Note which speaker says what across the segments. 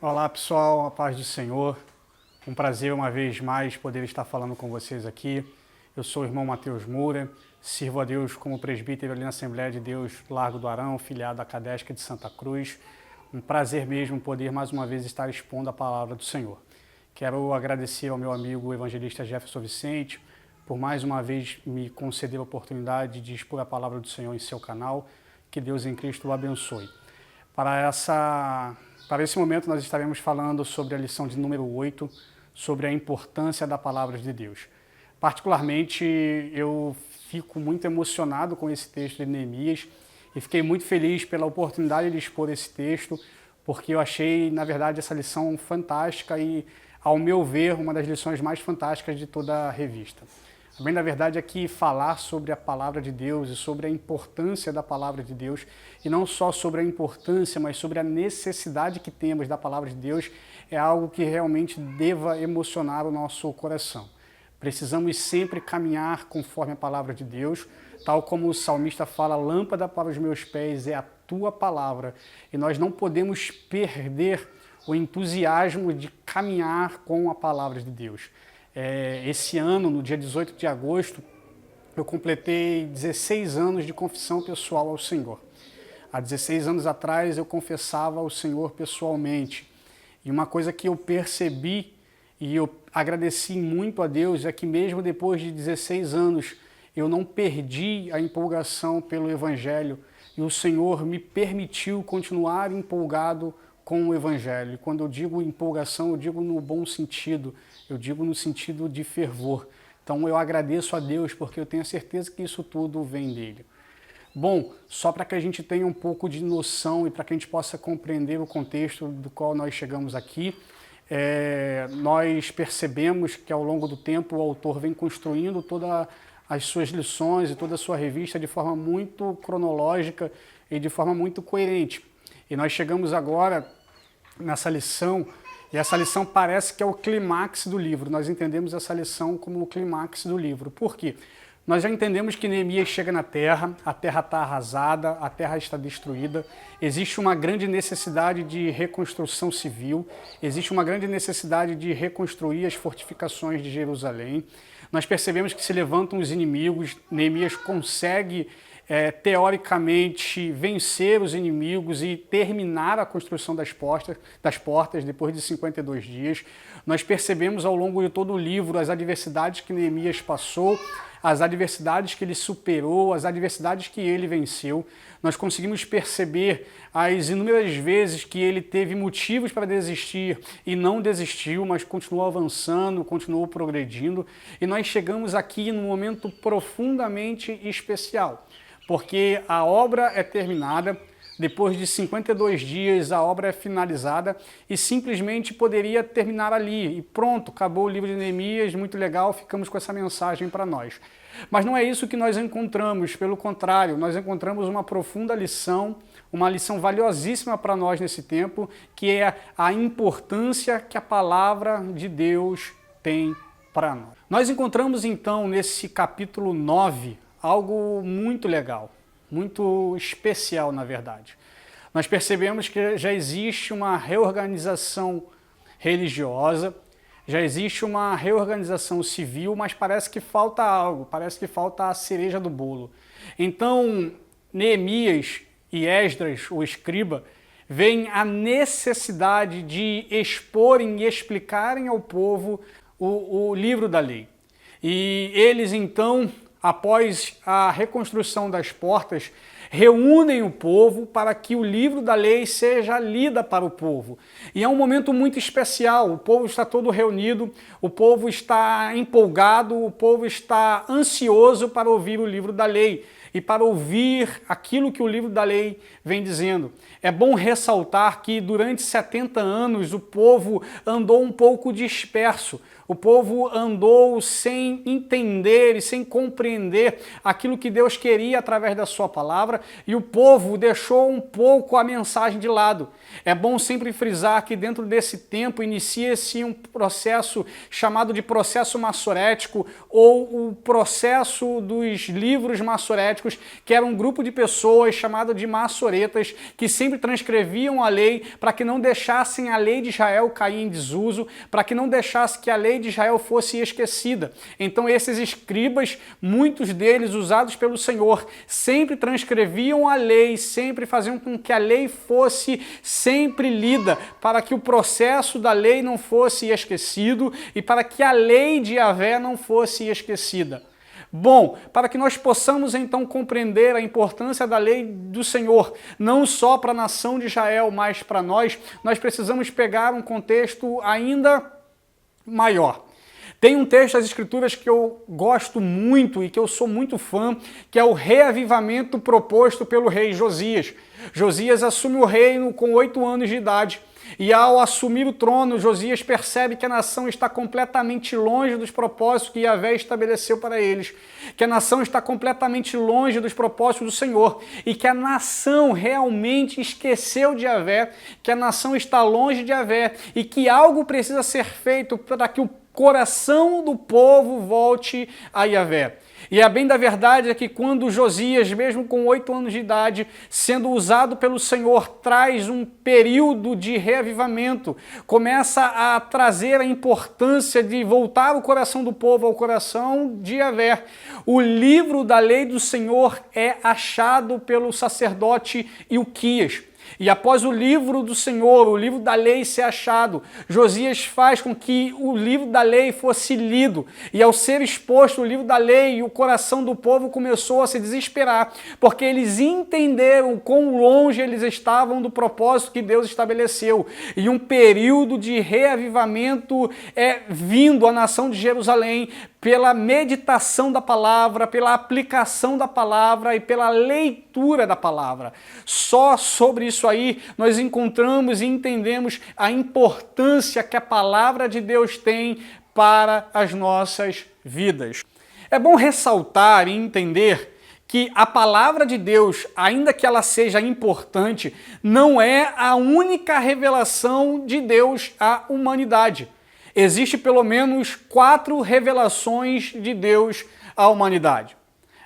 Speaker 1: Olá pessoal, a paz do Senhor. Um prazer uma vez mais poder estar falando com vocês aqui. Eu sou o irmão Matheus Moura, sirvo a Deus como presbítero ali na Assembleia de Deus Largo do Arão, filiado à Cadesca de Santa Cruz. Um prazer mesmo poder mais uma vez estar expondo a palavra do Senhor. Quero agradecer ao meu amigo evangelista Jefferson Vicente por mais uma vez me conceder a oportunidade de expor a palavra do Senhor em seu canal. Que Deus em Cristo o abençoe. Para esse momento nós estaremos falando sobre a lição de número 8, sobre a importância da palavra de Deus. Particularmente, eu fico muito emocionado com esse texto de Neemias e fiquei muito feliz pela oportunidade de expor esse texto, porque eu achei, na verdade, essa lição fantástica e, ao meu ver, uma das lições mais fantásticas de toda a revista. A bem da verdade é que falar sobre a palavra de Deus e sobre a importância da palavra de Deus, e não só sobre a importância, mas sobre a necessidade que temos da palavra de Deus, é algo que realmente deva emocionar o nosso coração. Precisamos sempre caminhar conforme a palavra de Deus, tal como o salmista fala, lâmpada para os meus pés é a tua palavra, e nós não podemos perder o entusiasmo de caminhar com a palavra de Deus. Esse ano, no dia 18 de agosto, eu completei 16 anos de confissão pessoal ao Senhor. Há 16 anos atrás eu confessava ao Senhor pessoalmente. E uma coisa que eu percebi e eu agradeci muito a Deus é que mesmo depois de 16 anos eu não perdi a empolgação pelo Evangelho e o Senhor me permitiu continuar empolgado com o Evangelho. E quando eu digo empolgação, eu digo no bom sentido, eu digo no sentido de fervor. Então eu agradeço a Deus porque eu tenho certeza que isso tudo vem dele. Bom, só para que a gente tenha um pouco de noção e para que a gente possa compreender o contexto do qual nós chegamos aqui, nós percebemos que ao longo do tempo o autor vem construindo todas as suas lições e toda a sua revista de forma muito cronológica e de forma muito coerente. E nós chegamos agora nessa lição, e essa lição parece que é o clímax do livro. Nós entendemos essa lição como o clímax do livro. Por quê? Nós já entendemos que Neemias chega na terra, a terra está arrasada, a terra está destruída, existe uma grande necessidade de reconstrução civil, existe uma grande necessidade de reconstruir as fortificações de Jerusalém. Nós percebemos que se levantam os inimigos, Neemias consegue teoricamente vencer os inimigos e terminar a construção das portas depois de 52 dias. Nós percebemos ao longo de todo o livro as adversidades que Neemias passou, as adversidades que ele superou, as adversidades que ele venceu. Nós conseguimos perceber as inúmeras vezes que ele teve motivos para desistir e não desistiu, mas continuou avançando, continuou progredindo. E nós chegamos aqui num momento profundamente especial, porque a obra é terminada, depois de 52 dias a obra é finalizada e simplesmente poderia terminar ali. E pronto, acabou o livro de Neemias, muito legal, ficamos com essa mensagem para nós. Mas não é isso que nós encontramos, pelo contrário, nós encontramos uma profunda lição, uma lição valiosíssima para nós nesse tempo, que é a importância que a palavra de Deus tem para nós. Nós encontramos então nesse capítulo 9, algo muito legal, muito especial, na verdade. Nós percebemos que já existe uma reorganização religiosa, já existe uma reorganização civil, mas parece que falta algo, parece que falta a cereja do bolo. Então, Neemias e Esdras, o escriba, veem a necessidade de exporem e explicarem ao povo o livro da lei. E eles, então, após a reconstrução das portas, reúnem o povo para que o livro da lei seja lida para o povo. E é um momento muito especial, o povo está todo reunido, o povo está empolgado, o povo está ansioso para ouvir o livro da lei e para ouvir aquilo que o livro da lei vem dizendo. É bom ressaltar que durante 70 anos o povo andou um pouco disperso. O povo andou sem entender e sem compreender aquilo que Deus queria através da sua palavra, e o povo deixou um pouco a mensagem de lado. É bom sempre frisar que dentro desse tempo inicia-se um processo chamado de processo massorético, ou o processo dos livros massoréticos, que era um grupo de pessoas chamado de massoretas, que sempre transcreviam a lei para que não deixassem a lei de Israel cair em desuso, para que não deixasse que a lei de Israel fosse esquecida. Então esses escribas, muitos deles usados pelo Senhor, sempre transcreviam a lei, sempre faziam com que a lei fosse sempre lida, para que o processo da lei não fosse esquecido e para que a lei de Yahvé não fosse esquecida. Bom, para que nós possamos então compreender a importância da lei do Senhor, não só para a nação de Israel, mas para nós precisamos pegar um contexto ainda maior. Tem um texto das Escrituras que eu gosto muito e que eu sou muito fã, que é o reavivamento proposto pelo rei Josias. Josias assume o reino com 8 anos de idade. E ao assumir o trono, Josias percebe que a nação está completamente longe dos propósitos que Yahvé estabeleceu para eles, que a nação está completamente longe dos propósitos do Senhor e que a nação realmente esqueceu de Yahvé, que a nação está longe de Yahvé e que algo precisa ser feito para que o coração do povo volte a Yahvé. E a bem da verdade é que quando Josias, mesmo com 8 anos de idade, sendo usado pelo Senhor, traz um período de reavivamento, começa a trazer a importância de voltar o coração do povo ao coração de Yahvé. O livro da lei do Senhor é achado pelo sacerdote Ilquias. E após o livro do Senhor, o livro da lei ser achado, Josias faz com que o livro da lei fosse lido. E ao ser exposto o livro da lei, o coração do povo começou a se desesperar, porque eles entenderam quão longe eles estavam do propósito que Deus estabeleceu. E um período de reavivamento é vindo à nação de Jerusalém pela meditação da palavra, pela aplicação da palavra e pela leitura da palavra. Só sobre isso aí nós encontramos e entendemos a importância que a palavra de Deus tem para as nossas vidas. É bom ressaltar e entender que a palavra de Deus, ainda que ela seja importante, não é a única revelação de Deus à humanidade. Existe pelo menos 4 revelações de Deus à humanidade.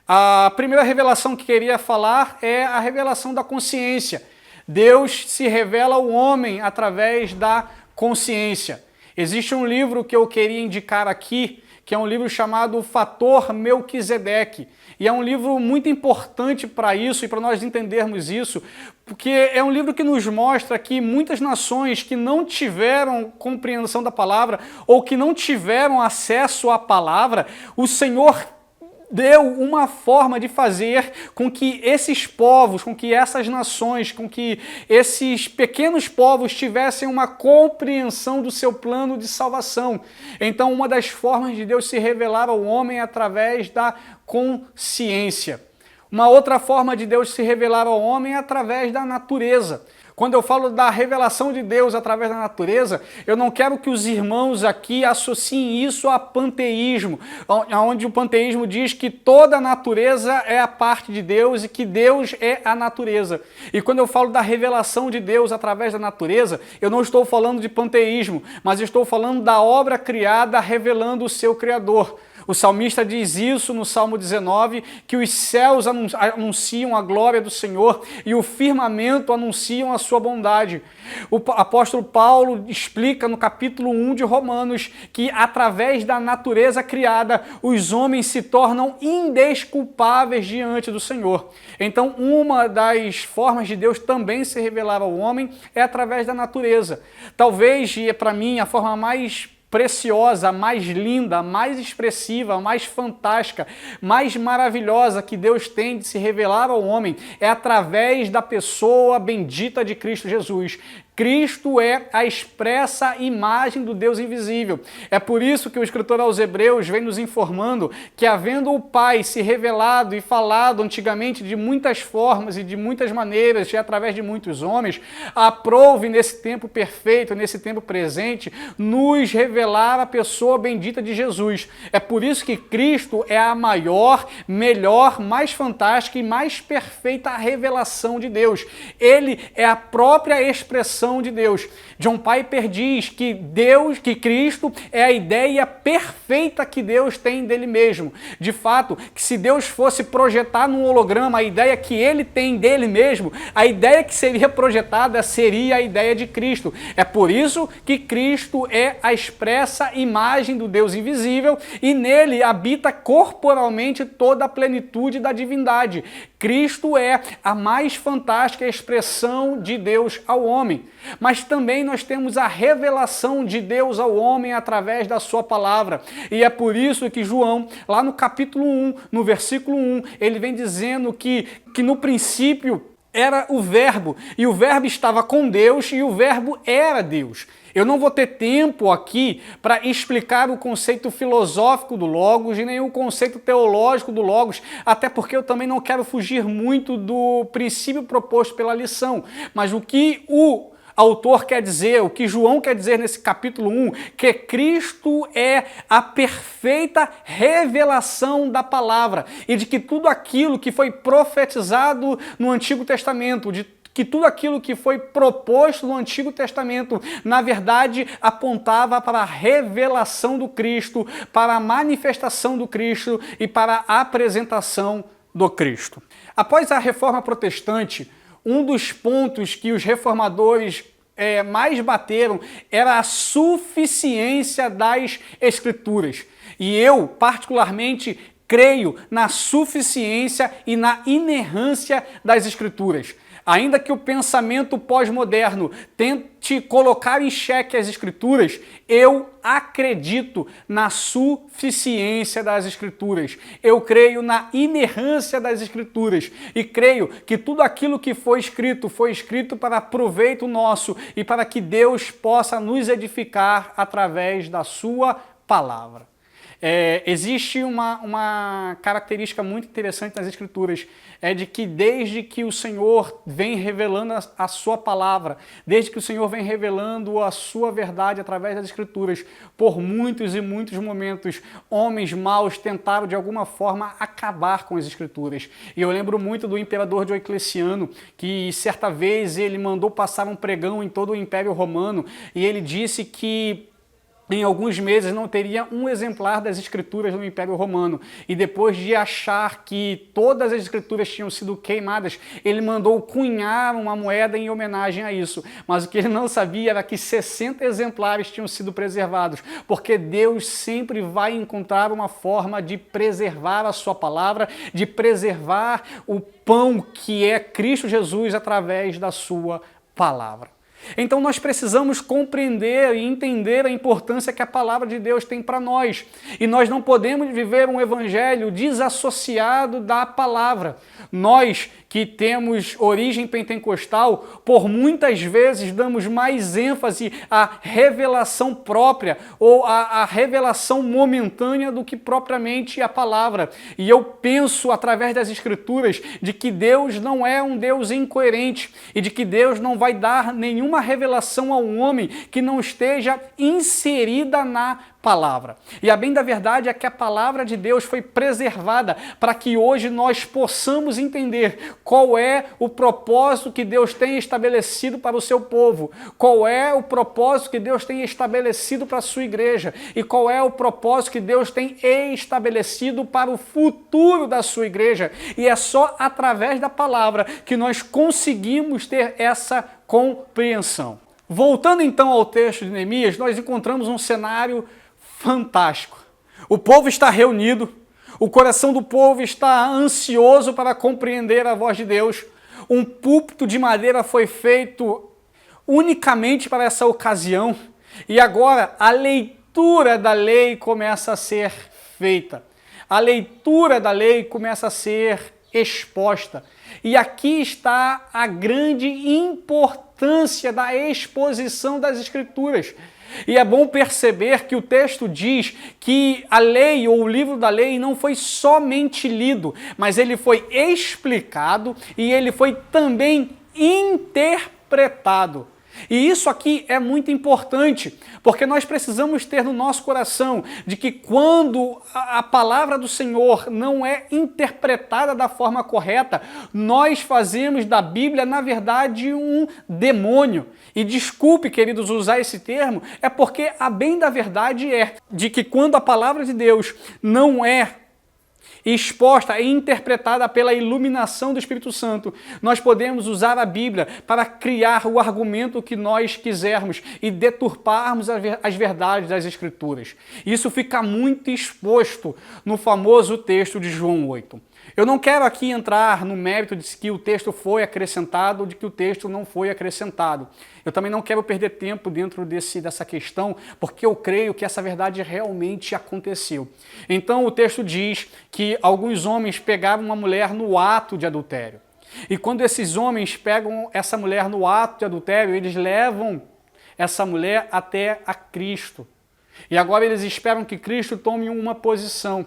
Speaker 1: A primeira revelação que queria falar é a revelação da consciência. Deus se revela ao homem através da consciência. Existe um livro que eu queria indicar aqui, que é um livro chamado Fator Melquisedeque. E é um livro muito importante para isso e para nós entendermos isso, porque é um livro que nos mostra que muitas nações que não tiveram compreensão da palavra ou que não tiveram acesso à palavra, o Senhor deu uma forma de fazer com que esses povos, com que essas nações, com que esses pequenos povos tivessem uma compreensão do seu plano de salvação. Então, uma das formas de Deus se revelar ao homem é através da consciência. Uma outra forma de Deus se revelar ao homem é através da natureza. Quando eu falo da revelação de Deus através da natureza, eu não quero que os irmãos aqui associem isso a panteísmo, onde o panteísmo diz que toda a natureza é a parte de Deus e que Deus é a natureza. E quando eu falo da revelação de Deus através da natureza, eu não estou falando de panteísmo, mas estou falando da obra criada revelando o seu Criador. O salmista diz isso no Salmo 19, que os céus anunciam a glória do Senhor e o firmamento anunciam a sua bondade. O apóstolo Paulo explica no capítulo 1 de Romanos que através da natureza criada, os homens se tornam indesculpáveis diante do Senhor. Então, uma das formas de Deus também se revelar ao homem é através da natureza. Talvez, e para mim, a forma mais preciosa, mais linda, mais expressiva, mais fantástica, mais maravilhosa que Deus tem de se revelar ao homem é através da pessoa bendita de Cristo Jesus. Cristo é a expressa imagem do Deus invisível. É por isso que o escritor aos Hebreus vem nos informando que, havendo o Pai se revelado e falado antigamente de muitas formas e de muitas maneiras e através de muitos homens, aprove nesse tempo perfeito, nesse tempo presente, nos revelar a pessoa bendita de Jesus. É por isso que Cristo é a maior, melhor, mais fantástica e mais perfeita revelação de Deus. Ele é a própria expressão de Deus. John Piper diz que Cristo é a ideia perfeita que Deus tem dele mesmo. De fato, que se Deus fosse projetar num holograma a ideia que ele tem dele mesmo, a ideia que seria projetada seria a ideia de Cristo. É por isso que Cristo é a expressa imagem do Deus invisível e nele habita corporalmente toda a plenitude da divindade. Cristo é a mais fantástica expressão de Deus ao homem. Mas também nós temos a revelação de Deus ao homem através da sua palavra. E é por isso que João, lá no capítulo 1, no versículo 1, ele vem dizendo que no princípio era o Verbo, e o Verbo estava com Deus, e o Verbo era Deus. Eu não vou ter tempo aqui para explicar o conceito filosófico do Logos e nem o conceito teológico do Logos, até porque eu também não quero fugir muito do princípio proposto pela lição. Mas o que o autor quer dizer, o que João quer dizer nesse capítulo 1, que Cristo é a perfeita revelação da palavra e de que tudo aquilo que foi profetizado no Antigo Testamento, que tudo aquilo que foi proposto no Antigo Testamento, na verdade, apontava para a revelação do Cristo, para a manifestação do Cristo e para a apresentação do Cristo. Após a Reforma Protestante, um dos pontos que os reformadores mais bateram era a suficiência das Escrituras. E eu, particularmente, creio na suficiência e na inerrância das Escrituras. Ainda que o pensamento pós-moderno tente colocar em xeque as Escrituras, eu acredito na suficiência das Escrituras. Eu creio na inerrância das Escrituras e creio que tudo aquilo que foi escrito para proveito nosso e para que Deus possa nos edificar através da sua palavra. Existe uma característica muito interessante nas Escrituras, é de que desde que o Senhor vem revelando a sua palavra, desde que o Senhor vem revelando a sua verdade através das Escrituras, por muitos e muitos momentos, homens maus tentaram de alguma forma acabar com as Escrituras. E eu lembro muito do imperador Diocleciano, que certa vez ele mandou passar um pregão em todo o Império Romano, e ele disse que em alguns meses não teria um exemplar das Escrituras no Império Romano. E depois de achar que todas as Escrituras tinham sido queimadas, ele mandou cunhar uma moeda em homenagem a isso. Mas o que ele não sabia era que 60 exemplares tinham sido preservados, porque Deus sempre vai encontrar uma forma de preservar a sua palavra, de preservar o pão que é Cristo Jesus através da sua palavra. Então nós precisamos compreender e entender a importância que a palavra de Deus tem para nós. E nós não podemos viver um evangelho desassociado da palavra. Nós que temos origem pentecostal, por muitas vezes damos mais ênfase à revelação própria ou à revelação momentânea do que propriamente a palavra. E eu penso, através das Escrituras, de que Deus não é um Deus incoerente e de que Deus não vai dar nenhuma revelação ao homem que não esteja inserida na palavra. E a bem da verdade é que a palavra de Deus foi preservada para que hoje nós possamos entender qual é o propósito que Deus tem estabelecido para o seu povo, qual é o propósito que Deus tem estabelecido para a sua igreja e qual é o propósito que Deus tem estabelecido para o futuro da sua igreja. E é só através da palavra que nós conseguimos ter essa compreensão. Voltando então ao texto de Neemias, nós encontramos um cenário fantástico. O povo está reunido, o coração do povo está ansioso para compreender a voz de Deus. Um púlpito de madeira foi feito unicamente para essa ocasião e agora a leitura da lei começa a ser feita. A leitura da lei começa a ser exposta. E aqui está a grande importância da exposição das Escrituras. E é bom perceber que o texto diz que a lei ou o livro da lei não foi somente lido, mas ele foi explicado e ele foi também interpretado. E isso aqui é muito importante, porque nós precisamos ter no nosso coração de que quando a palavra do Senhor não é interpretada da forma correta, nós fazemos da Bíblia, na verdade, um demônio. E desculpe, queridos, usar esse termo, é porque a bem da verdade é de que quando a palavra de Deus não é exposta e interpretada pela iluminação do Espírito Santo, nós podemos usar a Bíblia para criar o argumento que nós quisermos e deturparmos as verdades das Escrituras. Isso fica muito exposto no famoso texto de João 8. Eu não quero aqui entrar no mérito de que o texto foi acrescentado ou de que o texto não foi acrescentado. Eu também não quero perder tempo dentro dessa questão, porque eu creio que essa verdade realmente aconteceu. Então o texto diz que alguns homens pegaram uma mulher no ato de adultério. E quando esses homens pegam essa mulher no ato de adultério, eles levam essa mulher até a Cristo. E agora eles esperam que Cristo tome uma posição.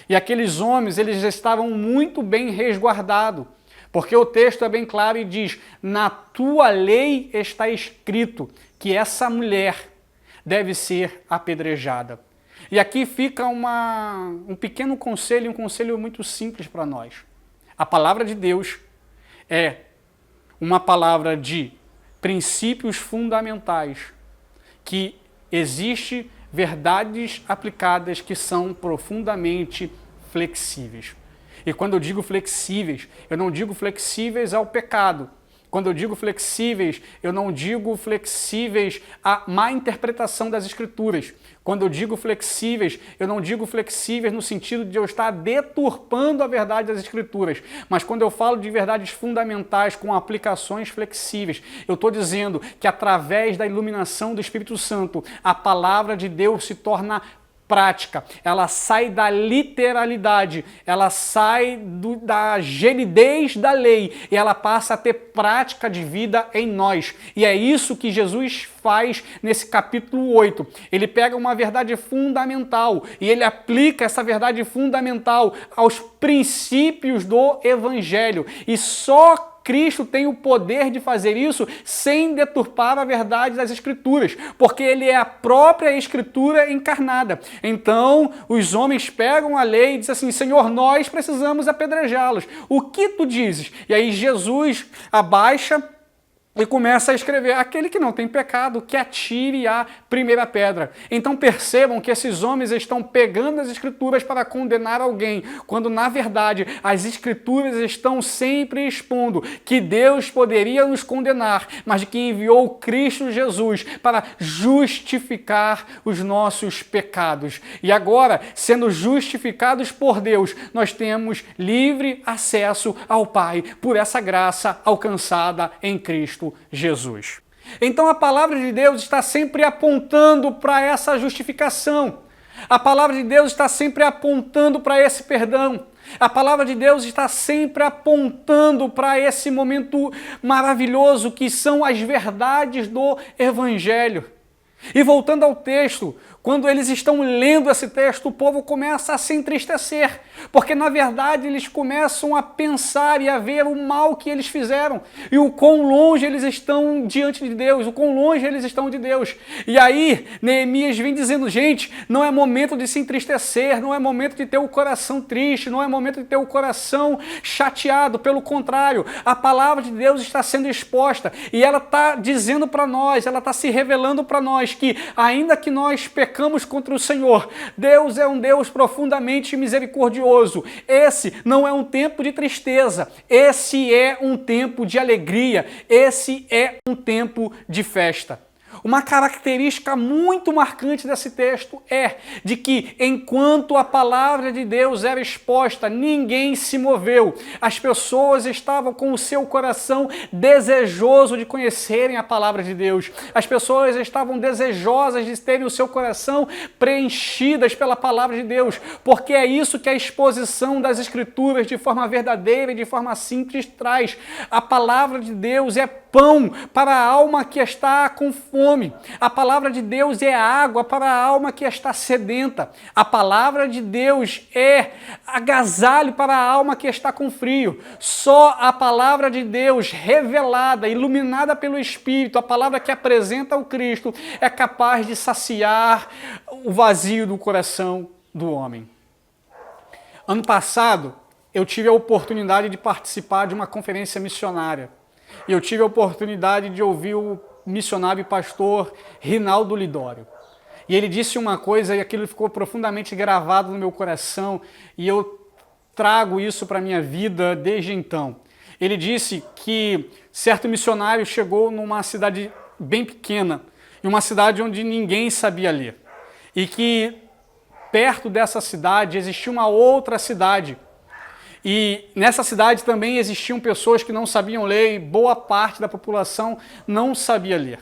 Speaker 1: E aqueles homens, eles estavam muito bem resguardados, porque o texto é bem claro e diz: na tua lei está escrito que essa mulher deve ser apedrejada. E aqui fica um pequeno conselho, um conselho muito simples para nós. A palavra de Deus é uma palavra de princípios fundamentais, que existe verdades aplicadas que são profundamente flexíveis. E quando eu digo flexíveis, eu não digo flexíveis ao pecado. Quando eu digo flexíveis, eu não digo flexíveis à má interpretação das Escrituras. Quando eu digo flexíveis, eu não digo flexíveis no sentido de eu estar deturpando a verdade das Escrituras. Mas quando eu falo de verdades fundamentais com aplicações flexíveis, eu estou dizendo que através da iluminação do Espírito Santo, a palavra de Deus se torna prática, ela sai da literalidade, ela sai da gelidez da lei e ela passa a ter prática de vida em nós. E é isso que Jesus faz nesse capítulo 8. Ele pega uma verdade fundamental e ele aplica essa verdade fundamental aos princípios do Evangelho. E só Cristo tem o poder de fazer isso sem deturpar a verdade das Escrituras, porque ele é a própria Escritura encarnada. Então, os homens pegam a lei e dizem assim: Senhor, nós precisamos apedrejá-los. O que tu dizes? E aí Jesus abaixa e começa a escrever: aquele que não tem pecado, que atire a primeira pedra. Então percebam que esses homens estão pegando as Escrituras para condenar alguém, quando na verdade as Escrituras estão sempre expondo que Deus poderia nos condenar, mas de que enviou Cristo Jesus para justificar os nossos pecados. E agora, sendo justificados por Deus, nós temos livre acesso ao Pai por essa graça alcançada em Cristo Jesus. Então a palavra de Deus está sempre apontando para essa justificação. A palavra de Deus está sempre apontando para esse perdão. A palavra de Deus está sempre apontando para esse momento maravilhoso que são as verdades do Evangelho. E voltando ao texto, quando eles estão lendo esse texto, o povo começa a se entristecer, porque na verdade eles começam a pensar e a ver o mal que eles fizeram e o quão longe eles estão diante de Deus, o quão longe eles estão de Deus. E aí Neemias vem dizendo: gente, não é momento de se entristecer, não é momento de ter o coração triste, não é momento de ter o coração chateado, pelo contrário, a palavra de Deus está sendo exposta e ela está dizendo para nós, ela está se revelando para nós que ainda que nós pecamos contra o Senhor, Deus é um Deus profundamente misericordioso. Esse não é um tempo de tristeza, esse é um tempo de alegria, esse é um tempo de festa. Uma característica muito marcante desse texto é de que, enquanto a palavra de Deus era exposta, ninguém se moveu. As pessoas estavam com o seu coração desejoso de conhecerem a palavra de Deus. As pessoas estavam desejosas de terem o seu coração preenchidas pela palavra de Deus, porque é isso que a exposição das Escrituras de forma verdadeira e de forma simples traz. A palavra de Deus é pão para a alma que está com fome. A palavra de Deus é água para a alma que está sedenta. A palavra de Deus é agasalho para a alma que está com frio. Só a palavra de Deus revelada, iluminada pelo Espírito, a palavra que apresenta o Cristo, é capaz de saciar o vazio do coração do homem. Ano passado, eu tive a oportunidade de participar de uma conferência missionária. E eu tive a oportunidade de ouvir o missionário e pastor Rinaldo Lidório. E ele disse uma coisa e aquilo ficou profundamente gravado no meu coração e eu trago isso para a minha vida desde então. Ele disse que certo missionário chegou numa cidade bem pequena, em uma cidade onde ninguém sabia ler. E que perto dessa cidade existia uma outra cidade. E nessa cidade também existiam pessoas que não sabiam ler e boa parte da população não sabia ler.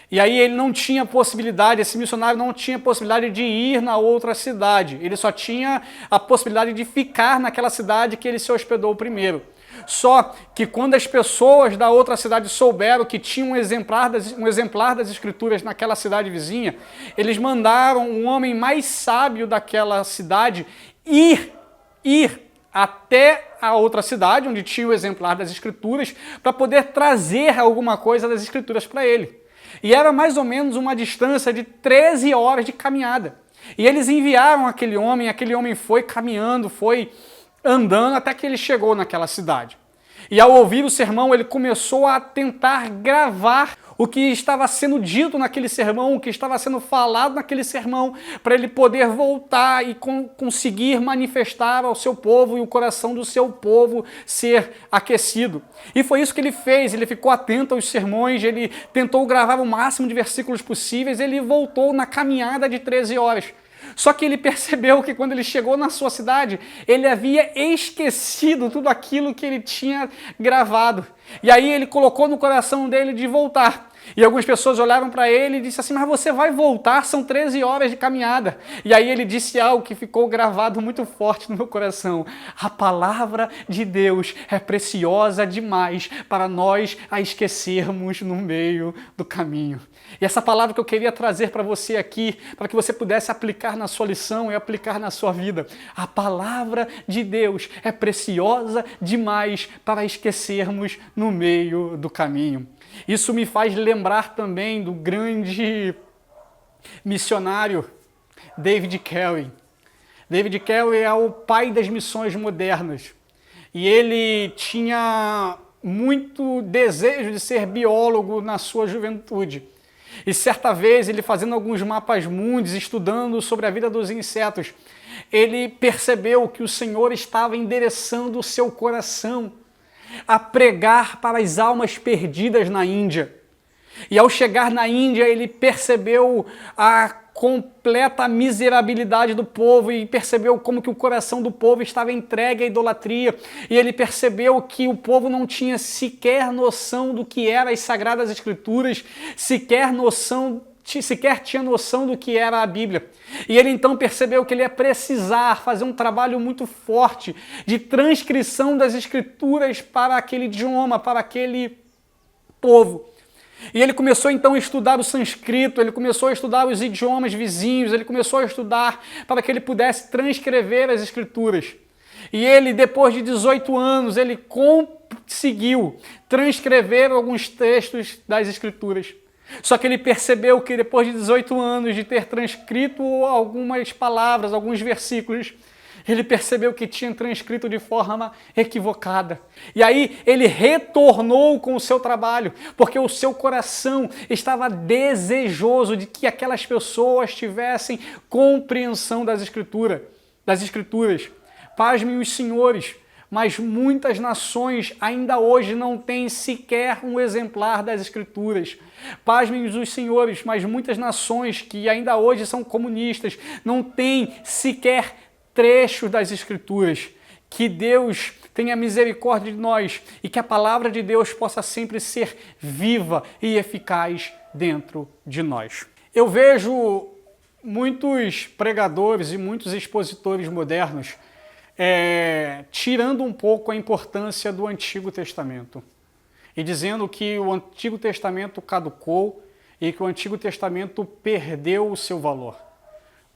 Speaker 1: E aí ele não tinha possibilidade, esse missionário não tinha possibilidade de ir na outra cidade. Ele só tinha a possibilidade de ficar naquela cidade que ele se hospedou primeiro. Só que quando as pessoas da outra cidade souberam que tinha um exemplar das Escrituras naquela cidade vizinha, eles mandaram um homem mais sábio daquela cidade ir até a outra cidade, onde tinha o exemplar das Escrituras, para poder trazer alguma coisa das Escrituras para ele. E era mais ou menos uma distância de 13 horas de caminhada. E eles enviaram aquele homem foi caminhando, foi andando até que ele chegou naquela cidade. E ao ouvir o sermão, ele começou a tentar gravar o que estava sendo dito naquele sermão, o que estava sendo falado naquele sermão, para ele poder voltar e conseguir manifestar ao seu povo e o coração do seu povo ser aquecido. E foi isso que ele fez, ele ficou atento aos sermões, ele tentou gravar o máximo de versículos possíveis, ele voltou na caminhada de 13 horas. Só que ele percebeu que quando ele chegou na sua cidade, ele havia esquecido tudo aquilo que ele tinha gravado. E aí ele colocou no coração dele de voltar. E algumas pessoas olharam para ele e disseram assim, mas você vai voltar, são 13 horas de caminhada. E aí ele disse algo que ficou gravado muito forte no meu coração. A palavra de Deus é preciosa demais para nós a esquecermos no meio do caminho. E essa palavra que eu queria trazer para você aqui, para que você pudesse aplicar na sua lição e aplicar na sua vida. A palavra de Deus é preciosa demais para esquecermos no meio do caminho. Isso me faz lembrar também do grande missionário David Kelly. David Kelly é o pai das missões modernas. E ele tinha muito desejo de ser biólogo na sua juventude. E certa vez, ele fazendo alguns mapas mundos, estudando sobre a vida dos insetos, ele percebeu que o Senhor estava endereçando o seu coração a pregar para as almas perdidas na Índia. E ao chegar na Índia, ele percebeu a completa miserabilidade do povo e percebeu como que o coração do povo estava entregue à idolatria. E ele percebeu que o povo não tinha sequer noção do que eram as Sagradas Escrituras, sequer tinha noção do que era a Bíblia. E ele então percebeu que ele ia precisar fazer um trabalho muito forte de transcrição das Escrituras para aquele idioma, para aquele povo. E ele começou então a estudar o sânscrito, ele começou a estudar os idiomas vizinhos, ele começou a estudar para que ele pudesse transcrever as Escrituras. E ele, depois de 18 anos, ele conseguiu transcrever alguns textos das Escrituras. Só que ele percebeu que depois de 18 anos de ter transcrito algumas palavras, alguns versículos, ele percebeu que tinha transcrito de forma equivocada. E aí ele retornou com o seu trabalho, porque o seu coração estava desejoso de que aquelas pessoas tivessem compreensão das Escrituras. Pasmem os senhores, mas muitas nações ainda hoje não têm sequer um exemplar das Escrituras. Pasmem os senhores, mas muitas nações que ainda hoje são comunistas não têm sequer trechos das Escrituras. Que Deus tenha misericórdia de nós e que a palavra de Deus possa sempre ser viva e eficaz dentro de nós. Eu vejo muitos pregadores e muitos expositores modernos tirando um pouco a importância do Antigo Testamento e dizendo que o Antigo Testamento caducou e que o Antigo Testamento perdeu o seu valor.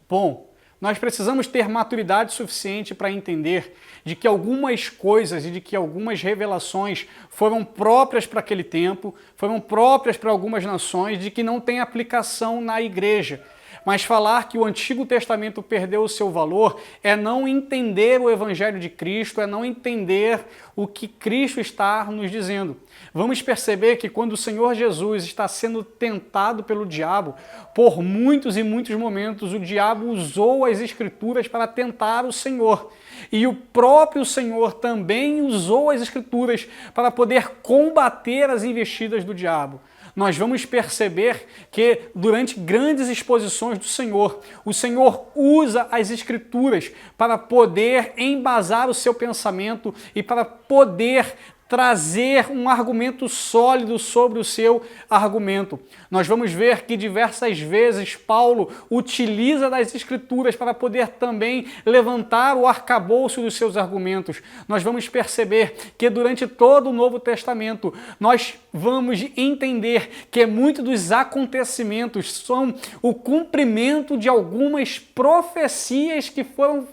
Speaker 1: Bom, nós precisamos ter maturidade suficiente para entender de que algumas coisas e de que algumas revelações foram próprias para aquele tempo, foram próprias para algumas nações, de que não tem aplicação na igreja. Mas falar que o Antigo Testamento perdeu o seu valor é não entender o Evangelho de Cristo, é não entender o que Cristo está nos dizendo. Vamos perceber que quando o Senhor Jesus está sendo tentado pelo diabo, por muitos e muitos momentos o diabo usou as Escrituras para tentar o Senhor. E o próprio Senhor também usou as Escrituras para poder combater as investidas do diabo. Nós vamos perceber que durante grandes exposições do Senhor, o Senhor usa as Escrituras para poder embasar o seu pensamento e para poder trazer um argumento sólido sobre o seu argumento. Nós vamos ver que diversas vezes Paulo utiliza das Escrituras para poder também levantar o arcabouço dos seus argumentos. Nós vamos perceber que durante todo o Novo Testamento nós vamos entender que muitos dos acontecimentos são o cumprimento de algumas profecias que foram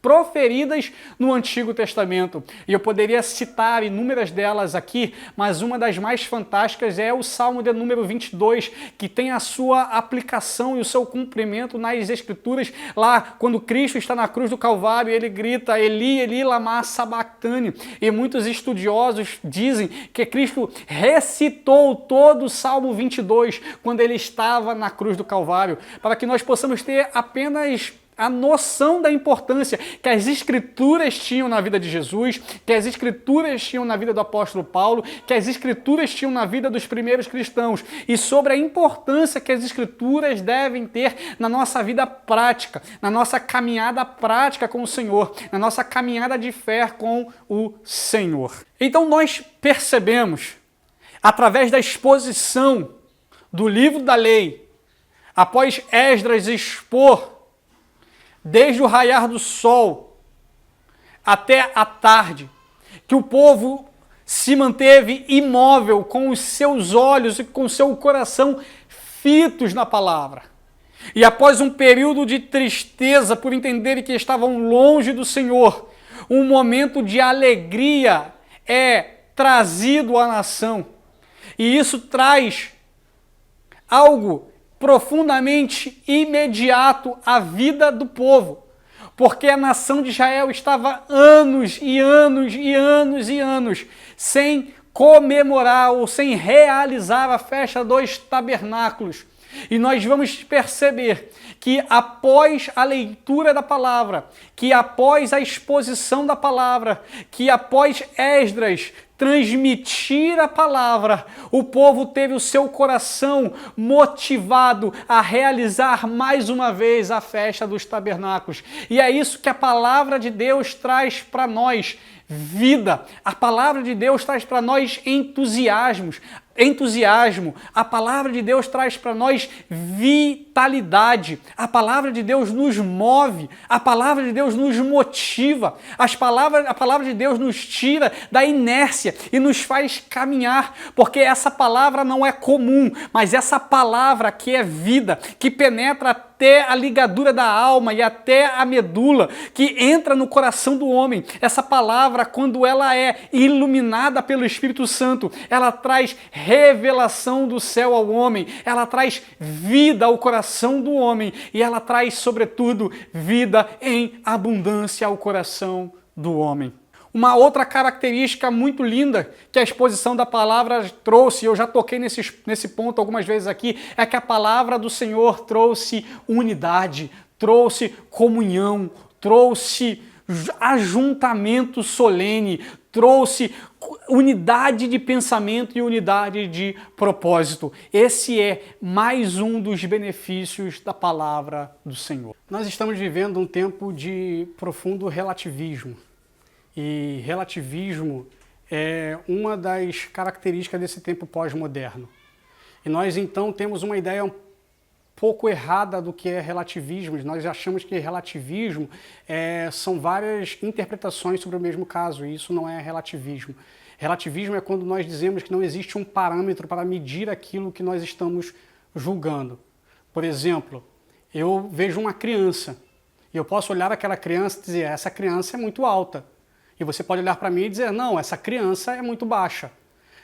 Speaker 1: proferidas no Antigo Testamento. E eu poderia citar inúmeras delas aqui, mas uma das mais fantásticas é o Salmo de número 22, que tem a sua aplicação e o seu cumprimento nas Escrituras. Lá, quando Cristo está na cruz do Calvário, ele grita, Eli, Eli, lama sabachthani. E muitos estudiosos dizem que Cristo recitou todo o Salmo 22 quando ele estava na cruz do Calvário, para que nós possamos ter apenas a noção da importância que as Escrituras tinham na vida de Jesus, que as Escrituras tinham na vida do apóstolo Paulo, que as Escrituras tinham na vida dos primeiros cristãos, e sobre a importância que as Escrituras devem ter na nossa vida prática, na nossa caminhada prática com o Senhor, na nossa caminhada de fé com o Senhor. Então nós percebemos, através da exposição do livro da lei, após Esdras expor desde o raiar do sol até a tarde, que o povo se manteve imóvel, com os seus olhos e com o seu coração fitos na palavra. E após um período de tristeza por entenderem que estavam longe do Senhor, um momento de alegria é trazido à nação. E isso traz algo profundamente imediato à vida do povo, porque a nação de Israel estava anos e anos e anos e anos sem comemorar ou sem realizar a festa dos tabernáculos. E nós vamos perceber que após a leitura da palavra, que após a exposição da palavra, que após Esdras transmitir a palavra, o povo teve o seu coração motivado a realizar mais uma vez a festa dos tabernáculos. E é isso que a palavra de Deus traz para nós, vida. A palavra de Deus traz para nós entusiasmo. A palavra de Deus traz para nós vitalidade. A palavra de Deus nos move. A palavra de Deus nos motiva. A palavra de Deus nos tira da inércia e nos faz caminhar, porque essa palavra não é comum, mas essa palavra que é vida, que penetra até a ligadura da alma e até a medula, que entra no coração do homem. Essa palavra, quando ela é iluminada pelo Espírito Santo, ela traz revelação do céu ao homem, ela traz vida ao coração do homem e ela traz, sobretudo, vida em abundância ao coração do homem. Uma outra característica muito linda que a exposição da palavra trouxe, eu já toquei nesse ponto algumas vezes aqui, é que a palavra do Senhor trouxe unidade, trouxe comunhão, trouxe ajuntamento solene, trouxe unidade de pensamento e unidade de propósito. Esse é mais um dos benefícios da palavra do Senhor. Nós estamos vivendo um tempo de profundo relativismo. E relativismo é uma das características desse tempo pós-moderno. E nós então temos uma ideia um pouco errada do que é relativismo. Nós achamos que relativismo são várias interpretações sobre o mesmo caso, e isso não é relativismo. Relativismo é quando nós dizemos que não existe um parâmetro para medir aquilo que nós estamos julgando. Por exemplo, eu vejo uma criança e eu posso olhar aquela criança e dizer, essa criança é muito alta. E você pode olhar para mim e dizer, não, essa criança é muito baixa.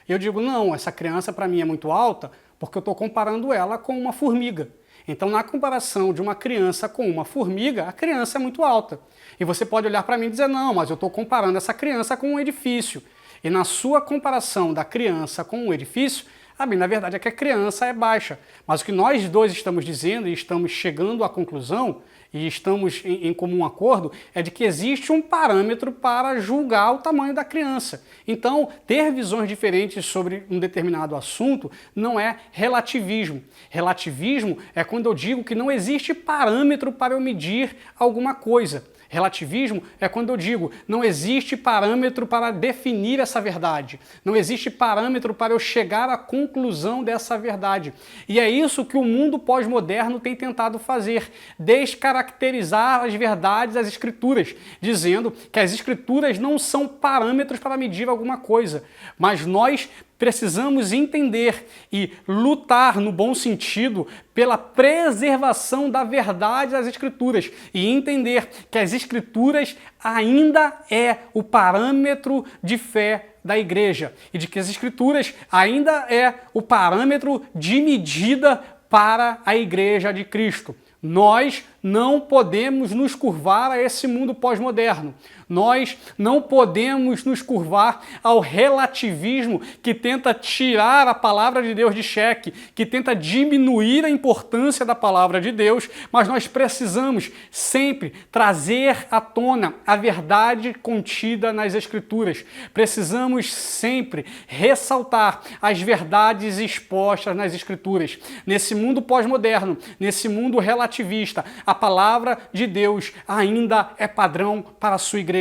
Speaker 1: E eu digo, não, essa criança para mim é muito alta porque eu estou comparando ela com uma formiga. Então, na comparação de uma criança com uma formiga, a criança é muito alta. E você pode olhar para mim e dizer, não, mas eu estou comparando essa criança com um edifício. E na sua comparação da criança com um edifício, na verdade é que a criança é baixa. Mas o que nós dois estamos dizendo e estamos chegando à conclusão, e estamos em comum acordo, é de que existe um parâmetro para julgar o tamanho da criança. Então, ter visões diferentes sobre um determinado assunto não é relativismo. Relativismo é quando eu digo que não existe parâmetro para eu medir alguma coisa. Relativismo é quando eu digo, não existe parâmetro para definir essa verdade. Não existe parâmetro para eu chegar à conclusão dessa verdade. E é isso que o mundo pós-moderno tem tentado fazer, descaracterizar as verdades das Escrituras, dizendo que as Escrituras não são parâmetros para medir alguma coisa, mas nós precisamos entender e lutar, no bom sentido, pela preservação da verdade das Escrituras e entender que as Escrituras ainda é o parâmetro de fé da igreja e de que as Escrituras ainda é o parâmetro de medida para a igreja de Cristo. Nós não podemos nos curvar a esse mundo pós-moderno. Nós não podemos nos curvar ao relativismo que tenta tirar a palavra de Deus de xeque, que tenta diminuir a importância da palavra de Deus, mas nós precisamos sempre trazer à tona a verdade contida nas Escrituras. Precisamos sempre ressaltar as verdades expostas nas Escrituras. Nesse mundo pós-moderno, nesse mundo relativista, a palavra de Deus ainda é padrão para a sua igreja.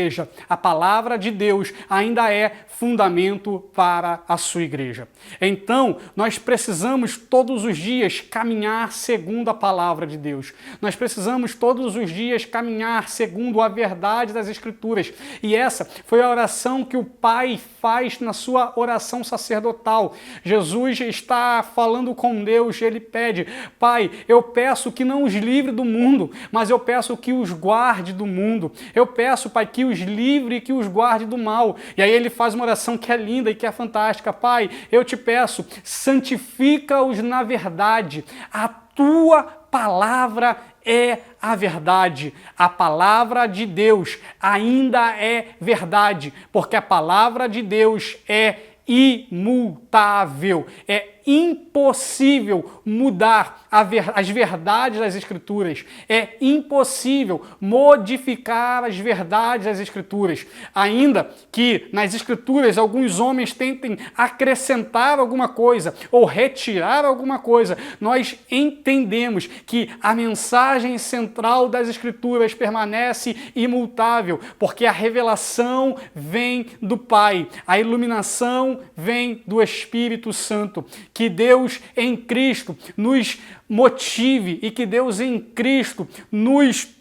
Speaker 1: A palavra de Deus ainda é fundamento para a sua igreja. Então, nós precisamos todos os dias caminhar segundo a palavra de Deus. Nós precisamos todos os dias caminhar segundo a verdade das Escrituras. E essa foi a oração que o Pai faz na sua oração sacerdotal. Jesus está falando com Deus, ele pede, Pai, eu peço que não os livre do mundo, mas eu peço que os guarde do mundo. Eu peço, Pai, que os livre e que os guarde do mal. E aí ele faz uma oração que é linda e que é fantástica. Pai, eu te peço, santifica-os na verdade. A tua palavra é a verdade. A palavra de Deus ainda é verdade, porque a palavra de Deus é imutável. É impossível mudar as verdades das Escrituras. É impossível modificar as verdades das Escrituras. Ainda que nas Escrituras alguns homens tentem acrescentar alguma coisa ou retirar alguma coisa, nós entendemos que a mensagem central das Escrituras permanece imutável, porque a revelação vem do Pai, a iluminação vem do Espírito Santo. Que Deus em Cristo nos motive e que Deus em Cristo nos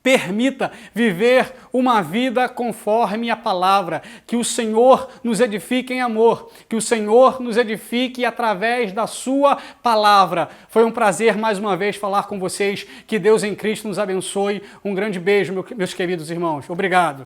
Speaker 1: permita viver uma vida conforme a palavra. Que o Senhor nos edifique em amor, que o Senhor nos edifique através da sua palavra. Foi um prazer mais uma vez falar com vocês. Que Deus em Cristo nos abençoe. Um grande beijo, meus queridos irmãos. Obrigado.